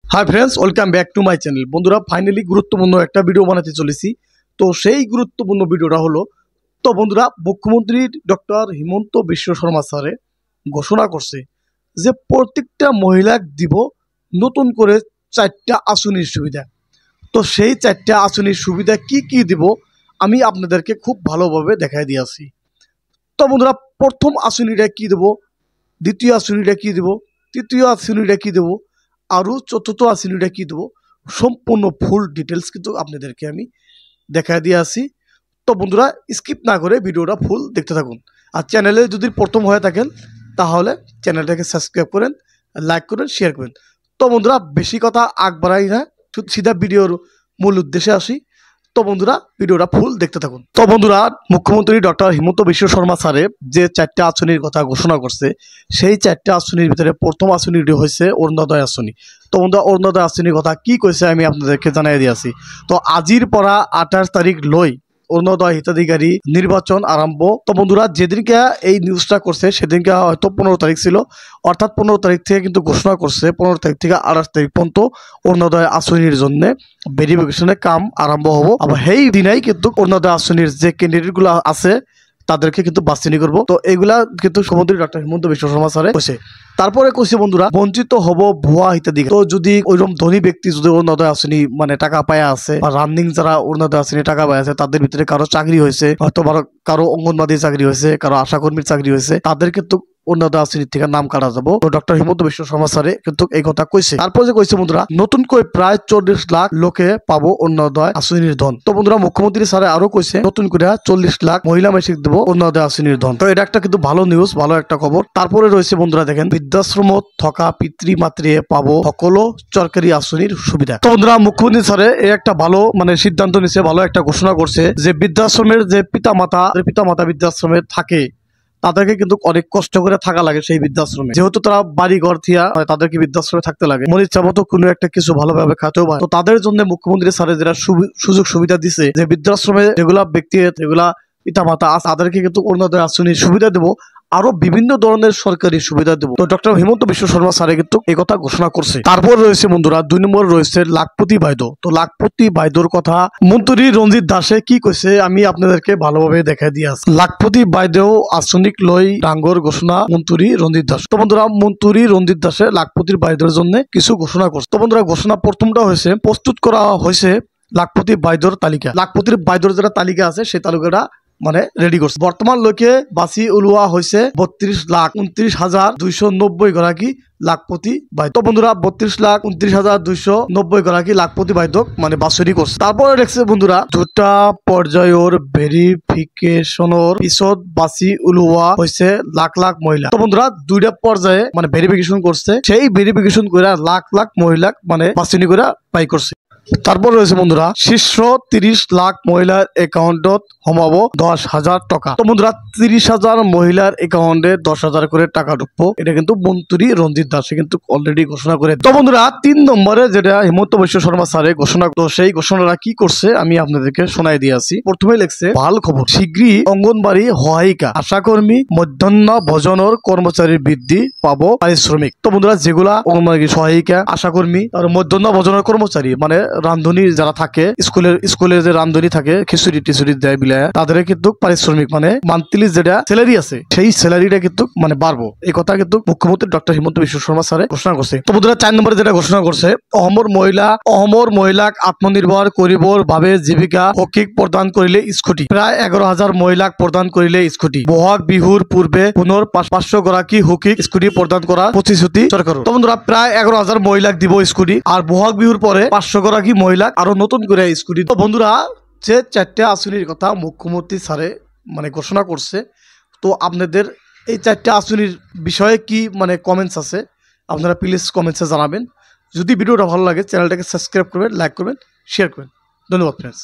Hi friends, welcome back to my channel. बंधुरा finally गुरुत्वपूर्ण एक भिडियो बनाते चलेছি। तो সেই গুরুত্বপূর্ণ ভিডিওটা হলো, তো বন্ধুরা মুখ্যমন্ত্রী ডক্টর হিমন্ত বিশ্ব শর্মা স্যারে ঘোষণা করছে যে প্রত্যেকটা মহিলাকে দিব নতুন করে 4টা আসনির সুবিধা। তো সেই 4টা আসনির সুবিধা কি কি দিব আমি আপনাদেরকে খুব ভালোভাবে দেখাই দিয়েছি। তো বন্ধুরা প্রথম আসনিটা কি দেব, দ্বিতীয় আসনিটা কি দেব, তৃতীয় আসনিটা কি দেব, আরও চতুর্থ আসনিটা কি দেবো, সম্পূর্ণ ফুল ডিটেলস কিন্তু আপনাদেরকে আমি দেখাই দিয়ে আসি। তো বন্ধুরা স্কিপ না করে ভিডিওটা ফুল দেখতে থাকুন। আর চ্যানেলে যদি প্রথম হয়ে থাকেন তাহলে চ্যানেলটাকে সাবস্ক্রাইব করেন, লাইক করেন, শেয়ার করেন। তো বন্ধুরা বেশি কথা আগ বাড়াই না, সিধা ভিডিওর মূল উদ্দেশ্যে আসি। তো বন্ধুরা ভিডিওটা ফুল দেখতে থাকুন। তো বন্ধুরা মুখ্যমন্ত্রী ডক্টর হিমন্ত বিশ্ব শর্মা স্যারে যে 4টা আসনির কথা ঘোষণা করছে, সেই 4টা আসনির ভিতরে প্রথম আসনিটি হয়েছে অরুণোদয় আসনি। তো বন্ধুরা অরুণোদয় আসনির কথা কি কইছে আমি আপনাদেরকে জানাই দিয়েছি। তো আজির পরা 28 তারিখ লই অরুণোদয় হিতাধিকারী নির্বাচন আরম্ভ। তো বন্ধুরা যেদিনকে এই নিউজটা করছে সেদিনকে হয়তো 15 তারিখ ছিল, অর্থাৎ 15 তারিখ থেকে কিন্তু ঘোষণা করছে 15 তারিখ থেকে 28 তারিখ পর্যন্ত অরুণোদয় আসনির জন্য ভেরিফিকেশনের কাম আরম্ভ হবো। আবার সেই দিনাই কিন্তু অরুণোদয় আসনির যে ক্যান্ডিডেটগুলো আছে তাদেরকে কিন্তু বাছনি করবো। তো এগুলা কিন্তু মুখ্যমন্ত্রী ডক্টর হিমন্ত বিশ্ব শর্মা স্যারে কইছে। তারপরে কইছে বন্ধুরা বঞ্চিত হব ভুয়া হিতাধিকারী। তো যদি ওইরকম ধনী ব্যক্তি যদি অরুণোদয় আসনি মানে টাকা পায়া আছে বা রানিং যারা অরুণোদয় আসনি টাকা পায় আছে, তাদের ভিতরে কারো চাকরি হয়েছে, হয়তো কারো অঙ্গনবাদী চাকরি হয়েছে, কারো আশাকর্মীর চাকরি হয়েছে, তাদের কিন্তু অরুণোদয় আসনির থেকে নাম কাটা যাবো। তো ডক্টর হিমন্ত বিশ্ব শর্মা স্যারে কিন্তু এই কথা কইছে। তারপর যে কইছে বন্ধুরা নতুন করে প্রায় 40 লাখ লোকে পাবো অরুণোদয় আসনির ধন। তো বন্ধুরা মুখ্যমন্ত্রী স্যারে আরো কইছে নতুন করে 40 লাখ মহিলা মাসিক দেবো অরুণোদয় আসনির ধন। তো এটা একটা কিন্তু ভালো নিউজ, ভালো একটা খবর। তারপরে রয়েছে বন্ধুরা দেখেন বৃদ্ধাশ্রম থকা পিতৃ মাতৃ পাবো সকলো সরকারি আসনির সুবিধা। তো বন্ধুরা মুখ্যমন্ত্রী স্যারে এই একটা ভালো মানে সিদ্ধান্ত নিছে, ভালো একটা ঘোষণা করছে যে বৃদ্ধাশ্রমের যে পিতামাতা বৃদ্ধাশ্রমে থাকে তাদেরকে কিন্তু অনেক কষ্ট করে থাকা লাগে সেই বৃদ্ধাশ্রমে, যেহেতু তারা বাড়ি ঘর থিয়া তাদেরকে বৃদ্ধাশ্রমে থাকতে লাগে, মনে ইচ্ছা মতো কোনো একটা কিছু ভালোভাবে খাতেও পারে। তো তাদের জন্য মুখ্যমন্ত্রী স্যারের যেটা সুযোগ সুবিধা দিছে যে বৃদ্ধাশ্রমে যেগুলা ব্যক্তি যেগুলা পিতামাতা আছে তাদেরকে কিন্তু অরুণোদয় আসনির সুবিধা দেবো, আরো বিভিন্ন ধরনের সরকারি সুবিধা দেবো। তো ডক্টর হিমন্ত বিশ্ব শর্মা স্যারে কিন্তু এই কথা ঘোষণা করছে। তারপর রয়েছে বন্ধুরা 2 নম্বর রয়েছে লাখপতি বাইদ। তো লাখপতি বাইদর কথা মন্ত্রী রঞ্জিত দাসে কি কইছে আমি আপনাদেরকে ভালোভাবে দেখাই দিয়ে আসি। লাখপতি বাইদেও আসনিক লই ডাঙ্গর ঘোষণা মন্ত্রী রঞ্জিত দাস। তো বন্ধুরা মন্ত্রী রঞ্জিত দাসে লাখপতির বাইদের জন্য কিছু ঘোষণা করছে। তো বন্ধুরা ঘোষণা প্রথমটা হয়েছে প্রস্তুত করা হয়েছে লাখপতি বাইদর তালিকা। লাখপতির বাইদর যেটা তালিকা আছে সেই তালিকাটা মানে রেডি করছে। বর্তমান লোকে বাছি উলোয়া হয়েছে 32,29,290 গৰাকী লাখপতি বাইদ। তো বন্ধুরা 32,29,290 গৰাকী লাখপতি বাইদক মানে বাছনি করছে। তারপরে দেখছে বন্ধুরা 2টা পর্যায়ৰ ভেরিফিকেশনের পিছত বাছি উলোয়া হয়েছে লাখ লাখ মহিলা। তো বন্ধুরা 2টা পর্যায়ে মানে ভেরিফিকেশন করছে, সেই ভেরিফিকেশন করে লাখ লাখ মহিলা মানে বাছনি করে পাই করছে। তারপর রয়েছে বন্ধুরা শীর্ষ 30 লাখ মহিলার একাউন্টত সোমাবো 10,000 টাকা। তো বন্ধুরা 30,000 মহিলার একাউন্টে 10,000 করে টাকা ঢুকবো, এটা কিন্তু মন্ত্রী রঞ্জিত দাসে কিন্তু অলরেডি ঘোষণা করে। তো বন্ধুরা 3 নম্বরে যেটা হিমন্ত বিশ্ব শর্মা স্যারে ঘোষণা, তো সেই ঘোষণাটা কি করছে আমি আপনাদেরকে শোনাই দিয়ে আসি। প্রথমে লিখছে ভাল খবর, শীঘ্রই অঙ্গনবাড়ি সহায়িকা আশাকর্মী মধ্যাহ্ন ভোজনের কর্মচারীর বৃদ্ধি পাবো পারিশ্রমিক। তো বন্ধুরা যেগুলা অঙ্গনবাড়ি সহায়িকা আশাকর্মী আর মধ্যাহ্ন ভোজনের কর্মচারী মানে রান্ধনী যারা থাকে স্কুলের যে রান্ধনী থাকে খিচুড়ি টিচুড়ি দেয় বিলায়, তাদের কিন্তু পারিশ্রমিক মানে মান্থলি যেটা স্যালারি আছে সেই স্যালারিটা কিন্তু মানে বাড়বো, এই কথা কিন্তু মুখ্যমন্ত্রী ডক্টর হিমন্ত বিশ্ব শর্মা স্যারে ঘোষণা করছে। তো বন্ধুরা 4 নম্বরে যেটা ঘোষণা করছে অহমৰ মহিলাক আত্মনির্ভর করিবর ভাবে জীবিকা হকিক প্রদান করিলে স্কুটি। প্রায় 11,000 মহিলাক প্রদান করিলে স্কুটি। বহাগ বিহুর পূর্বে পুনর 500 গৰাকী হকিক স্কুটি প্রদান করার প্রতিশ্রুতি সরকার। তো বন্ধুরা প্রায় 11,000 মহিলাক দিব স্কুটি, আর বহাগ বিহুর পরে 500 গৰাকী মহিলা আরো নতুন করে স্কুটি। তো বন্ধুরা যে 4টা আসনির কথা মুখ্যমন্ত্রী স্যারে মানে ঘোষণা করছে, তো আপনাদের এই 4টা আসনির বিষয়ে কি মানে কমেন্টস আছে আপনারা প্লিজ কমেন্টসে জানাবেন। যদি ভিডিওটা ভালো লাগে চ্যানেলটাকে সাবস্ক্রাইব করবেন, লাইক করবেন, শেয়ার করবেন। ধন্যবাদ ফ্রেন্ডস।